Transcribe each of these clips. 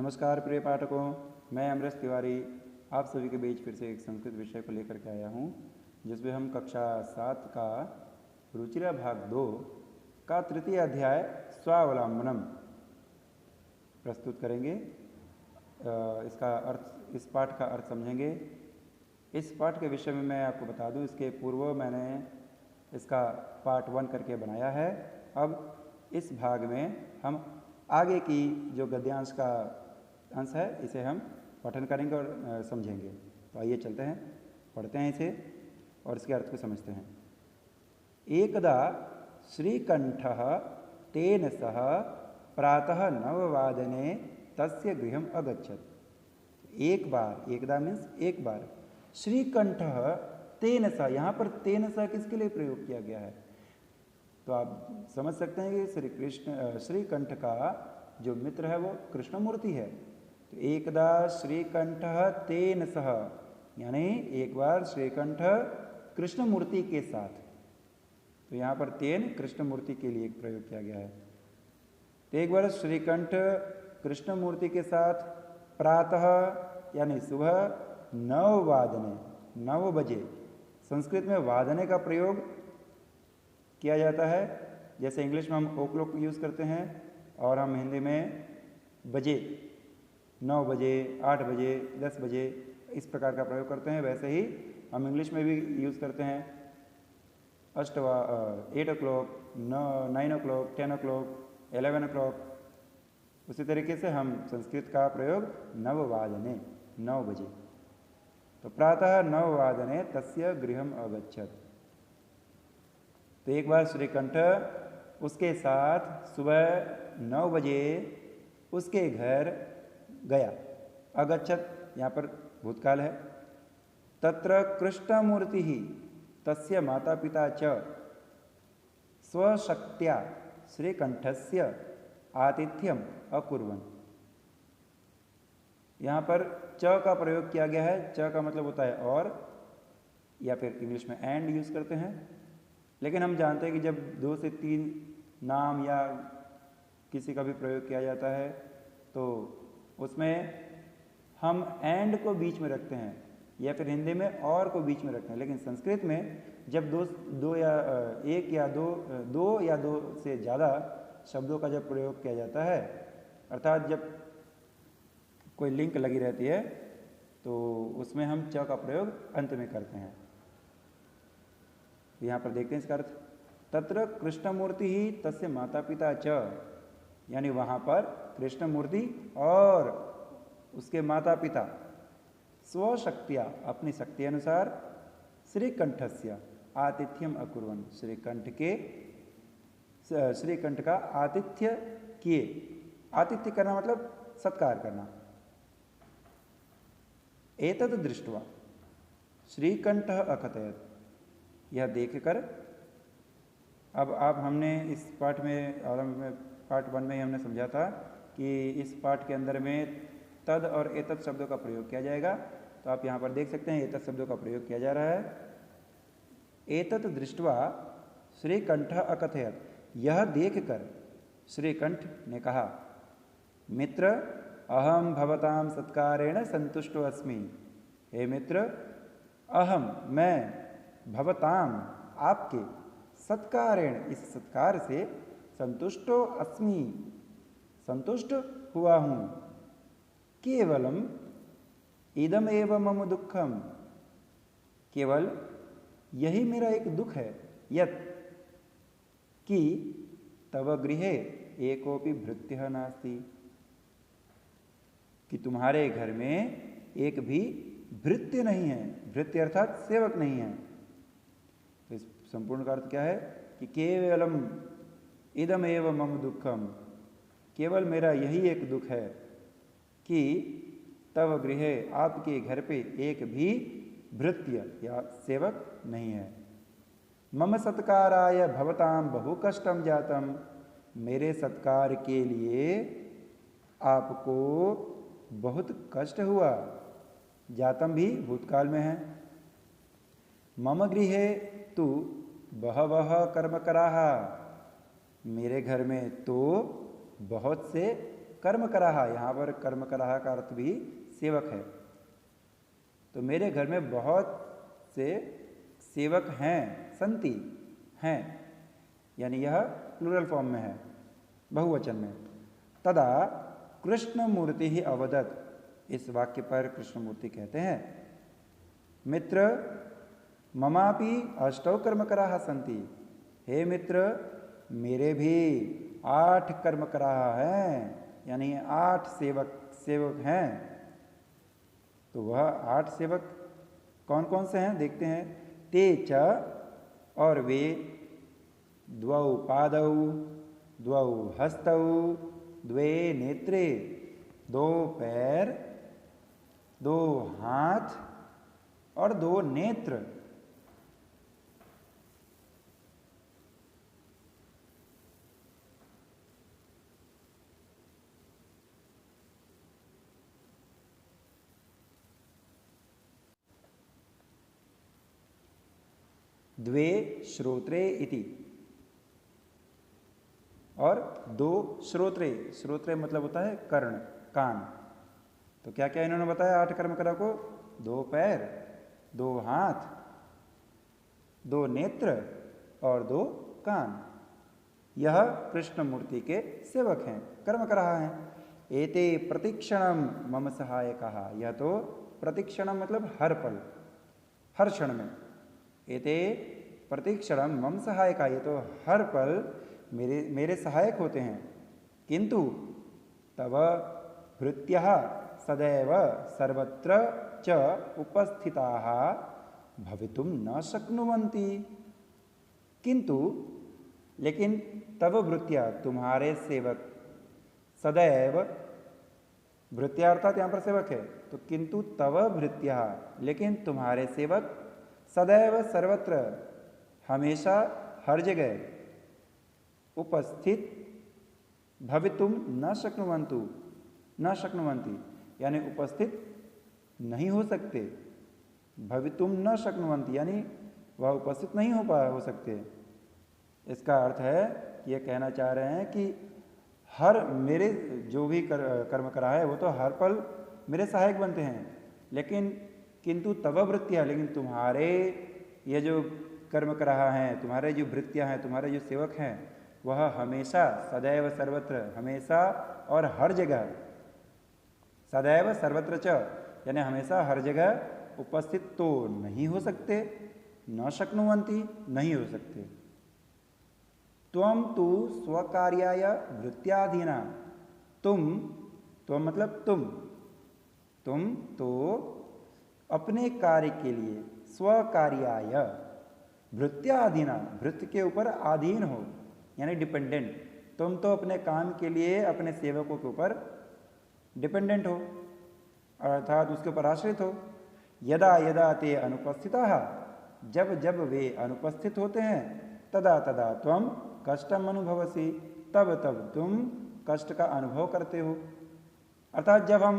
नमस्कार प्रिय पाठकों, मैं अमरेश तिवारी आप सभी के बीच फिर से एक संस्कृत विषय को लेकर के आया हूँ, जिसमें हम कक्षा 7 का रुचिरा भाग 2 का तृतीय अध्याय स्वावलंबनम प्रस्तुत करेंगे। इसका अर्थ, इस पाठ का अर्थ समझेंगे। इस पाठ के विषय में मैं आपको बता दूं, इसके पूर्व मैंने इसका पार्ट 1 करके बनाया है। अब इस भाग में हम आगे की जो गद्यांश का अंश है इसे हम पठन करेंगे और समझेंगे। तो आइए चलते हैं, पढ़ते हैं इसे और इसके अर्थ को समझते हैं। एकदा श्रीकंठः तेन सह प्रातः 9 तस्य गृहम् अगच्छत्। एक बार, एकदा मीन्स एक बार, श्रीकंठः तेन सह, यहाँ पर तेन सह किसके लिए प्रयोग किया गया है? तो आप समझ सकते हैं कि श्रीकंठ का जो मित्र है वो कृष्णमूर्ति है। तो एकदा श्रीकंठः तेन सह, यानी एक बार श्रीकंठ कृष्णमूर्ति के साथ। तो यहाँ पर तेन कृष्णमूर्ति के लिए प्रयोग किया गया है। तो एक बार श्रीकंठ कृष्णमूर्ति के साथ प्रातः यानी सुबह 9 बजे, संस्कृत में वादने का प्रयोग किया जाता है। जैसे इंग्लिश में हम ओ क्लॉक यूज़ करते हैं और हम हिंदी में बजे, 9 बजे, 8 बजे, 10 बजे इस प्रकार का प्रयोग करते हैं। वैसे ही हम इंग्लिश में भी यूज़ करते हैं 8 o'clock, 9 o'clock, 10 o'clock, 11 o'clock। उसी तरीके से हम संस्कृत का प्रयोग 9 बजे। तो प्रातः 9 तस्य गृहम् अगच्छत्। तो एक बार श्रीकंठ उसके साथ सुबह 9 बजे उसके घर गया। अगच्छत् यहाँ पर भूतकाल है। तत्र कृष्णमूर्ति ही तस्य माता पिता च स्वशक्त्या श्रीकंठस्य आतिथ्यम अकुर्वन्। यहाँ पर च का प्रयोग किया गया है। च का मतलब होता है और, या फिर इंग्लिश में एंड यूज़ करते हैं। लेकिन हम जानते हैं कि जब 2 से 3 नाम या किसी का भी प्रयोग किया जाता है तो उसमें हम एंड को बीच में रखते हैं, या फिर हिंदी में और को बीच में रखते हैं। लेकिन संस्कृत में जब दो या एक या दो या दो से ज़्यादा शब्दों का जब प्रयोग किया जाता है, अर्थात जब कोई लिंक लगी रहती है, तो उसमें हम च का प्रयोग अंत में करते हैं। यहाँ पर देखते हैं इसका अर्थ। तत्र कृष्णमूर्ति ही तस्य माता पिता च, यानी वहाँ पर कृष्णमूर्ति और उसके माता पिता स्वशक्तिया, अपनी शक्ति अनुसार, श्रीकंठस्य आतिथ्यम अकुर्वन्, श्रीकंठ का आतिथ्य किए। आतिथ्य करना मतलब सत्कार करना। एतद् दृष्ट्वा श्रीकंठः अकथयत्, यह देखकर, अब आप हमने इस पाठ में आरंभ में पार्ट 1 में ही हमने समझा था कि इस पाठ के अंदर में तद और एतत् शब्दों का प्रयोग किया जाएगा। तो आप यहाँ पर देख सकते हैं एतत् शब्दों का प्रयोग किया जा रहा है। एतत् दृष्ट्वा श्रीकंठः अकथयत्, यह देखकर श्रीकंठ ने कहा, मित्र अहम भवतां सत्कारेण संतुष्टो अस्मि। हे मित्र, अहम मैं, भवताम आपके, सत्कारेण इस सत्कार से, संतुष्टो अस्मि संतुष्ट हुआ हूँ। केवलम इदम एव मम दुखम, केवल यही मेरा एक दुख है, यत् कि तव गृहे एकोपि भृत्यः नास्ति, कि तुम्हारे घर में एक भी भृत्य नहीं है। भृत्य अर्थात सेवक नहीं है। तो इस संपूर्ण का अर्थ क्या है कि केवलम इदम एव मम दुखम, केवल मेरा यही एक दुख है कि तव गृहे, आपके घर पे, एक भी भृत्य या सेवक नहीं है। मम सत्काराय भवताम बहु कष्टम जातम, मेरे सत्कार के लिए आपको बहुत कष्ट हुआ। जातम भी भूतकाल में है। मम गृहे तु बहवः कर्मकराः, मेरे घर में तो बहुत से कर्म कराहा, यहाँ पर कर्म कराहा का अर्थ भी सेवक है। तो मेरे घर में बहुत से सेवक हैं, संति हैं, यानी यह प्लूरल फॉर्म में है, बहुवचन में। तदा कृष्णमूर्ति ही अवदत, इस वाक्य पर कृष्णमूर्ति कहते हैं, मित्र ममापि अष्टौ कर्मकराः सन्ति, हे मित्र मेरे भी 8 कर्मकराः हैं, यानी 8 सेवक हैं। तो वह 8 सेवक कौन कौन से हैं देखते हैं। ते च, और वे, द्वौ पादौ, द्वौ हस्तौ, द्वे नेत्रे, 2 पैर, 2 हाथ और 2 नेत्र। द्वे श्रोत्रे इति, और 2 श्रोत्रे, श्रोत्रे मतलब होता है कर्ण, कान। तो क्या क्या इन्होंने बताया 8 कर्मकरा को, 2 पैर, 2 हाथ, 2 नेत्र और 2 कान। यह कृष्ण मूर्ति के सेवक हैं, कर्मकरा हैं। एते प्रतिक्षणम मम सहायकाः, यह तो प्रतिक्षणम मतलब हर पल, हर क्षण में। एते प्रतिक्षणम मम सहायका, ये तो हर पल मेरे सहायक होते हैं। किंतु तव भृत्यः सदैव सर्वत्र च उपस्थिताः भवितुम न शक्नुवन्ति। किंतु लेकिन तव भृत्या, तुम्हारे सेवक, सदैव, भृत्या अर्थात यहाँ पर सेवक है, तो किंतु तव भृत्या, लेकिन तुम्हारे सेवक, सदैव सर्वत्र, हमेशा हर जगह, उपस्थित, भवितुम न शक्नुवन्तु, न शक्नुवन्ति, यानी उपस्थित नहीं हो सकते। भवितुम न शक्नुवन्ति यानी वह उपस्थित नहीं हो सकते। इसका अर्थ है कि ये कहना चाह रहे हैं कि हर मेरे जो भी कर्म करा है वो तो हर पल मेरे सहायक बनते हैं, लेकिन किंतु तव वृत्तियाँ, लेकिन तुम्हारे ये जो कर्म कर रहा है, तुम्हारे जो वृत्तियाँ हैं, तुम्हारे जो सेवक हैं, वह हमेशा, सदैव सर्वत्र, हमेशा और हर जगह, सदैव सर्वत्र च यानी हमेशा हर जगह उपस्थित तो नहीं हो सकते, न शक्नुवन्ति नहीं हो सकते। त्वं तु स्वकार्याय वृत्त्याधीना, तुम मतलब तुम तो अपने कार्य के लिए, स्वकार्याय वृत्त्याधीना, वृत्त के ऊपर अधीन हो यानी डिपेंडेंट। तुम तो अपने काम के लिए अपने सेवकों के ऊपर डिपेंडेंट हो, अर्थात उसके ऊपर आश्रित हो। यदा यदा ते अनुपस्थिताः, जब जब वे अनुपस्थित होते हैं, तदा तदा त्वं कष्टम अनुभवसि, तब तब तुम कष्ट का अनुभव करते हो। अर्थात जब हम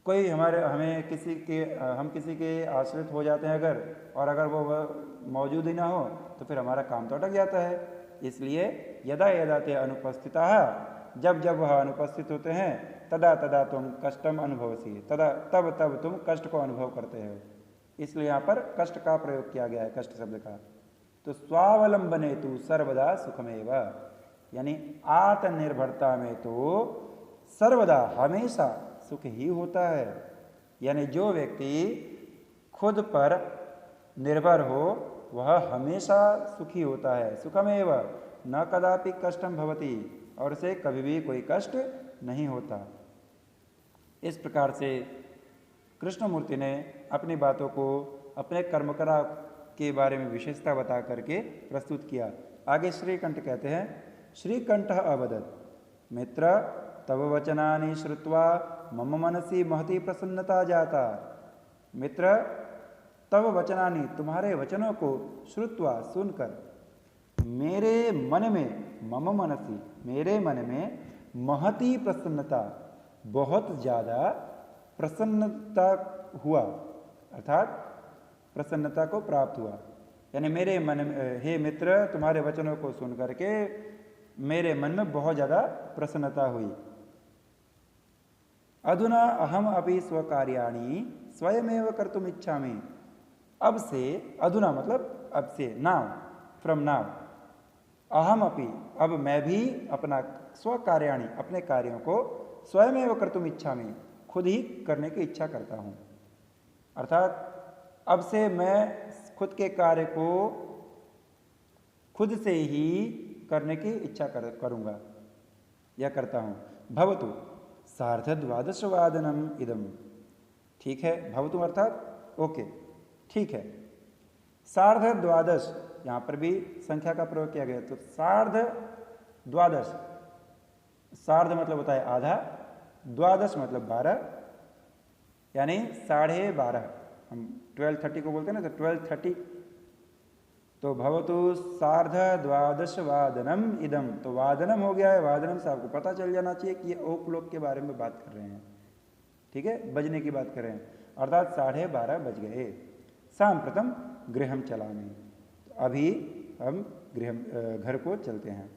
कोई हम किसी के आश्रित हो जाते हैं और अगर वो मौजूद ही ना हो तो फिर हमारा काम तो अटक जाता है। इसलिए यदा यदा ते अनुपस्थिताः, जब जब वह अनुपस्थित होते हैं, तदा तदा तुम कष्टम अनुभवसी, तब तब तुम कष्ट को अनुभव करते हो। इसलिए यहाँ पर कष्ट का प्रयोग किया गया है, कष्ट शब्द का। तो स्वावलंबने तु सर्वदा सुखमेव, यानी आत्मनिर्भरता में तो सर्वदा हमेशा सुख ही होता है। यानी जो व्यक्ति खुद पर निर्भर हो वह हमेशा सुखी होता है। सुखमेव न कदापि कष्टम भवति, और उसे कभी भी कोई कष्ट नहीं होता। इस प्रकार से कृष्णमूर्ति ने अपनी बातों को अपने कर्मकरा के बारे में विशेषता बता करके प्रस्तुत किया। आगे श्रीकंठ कहते हैं, श्रीकंठः अवदत्, मित्र तव वचनानि श्रुत्वा मम मनसि महती प्रसन्नता जाता। मित्र तव वचनानि, तुम्हारे वचनों को, श्रुत्वा सुनकर, मेरे मन में, मम मनसि मेरे मन में, महती प्रसन्नता बहुत ज़्यादा प्रसन्नता हुआ, अर्थात प्रसन्नता को प्राप्त हुआ। यानी मेरे मन में, हे मित्र तुम्हारे वचनों को सुन करके मेरे मन में बहुत ज़्यादा प्रसन्नता हुई। अधुना अहम अपि स्वकार्याणि स्वयमेव कर्तुम इच्छामि। अब से, अधुना मतलब अब से, नाउ, फ्रॉम नाउ, अहम अपि, अब मैं भी अपना स्वकार्याणि, अपने कार्यों को स्वयमेव कर्तुम इच्छामि, खुद ही करने की इच्छा करता हूँ। अर्थात अब से मैं खुद के कार्य को खुद से ही करने की इच्छा करूँगा या करता हूँ। भवतु सार्धद्वादशवादनम इदम। ठीक है, भवतु अर्थात ओके, ठीक है। सार्धद्वादश, यहाँ पर भी संख्या का प्रयोग किया गया, तो सार्धद्वादश, सार्ध मतलब होता है आधा, द्वादश मतलब 12, यानी 12:30। हम 12:30 को बोलते हैं ना, तो 12:30। तो भवतु सार्धद्वादशवादनम इदम, तो वादनम हो गया है, वादनम से आपको पता चल जाना चाहिए कि ये ओक्लॉक के बारे में बात कर रहे हैं। ठीक है, बजने की बात कर रहे हैं, अर्थात 12:30 बज गए। सांप्रतम गृहम चलामि, तो अभी हम घर को चलते हैं।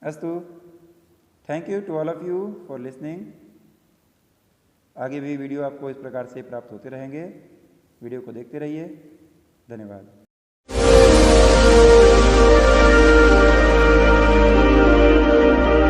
अस्तु, thank you to all of you for listening. आगे भी वीडियो आपको इस प्रकार से प्राप्त होते रहेंगे, वीडियो को देखते रहिए। धन्यवाद।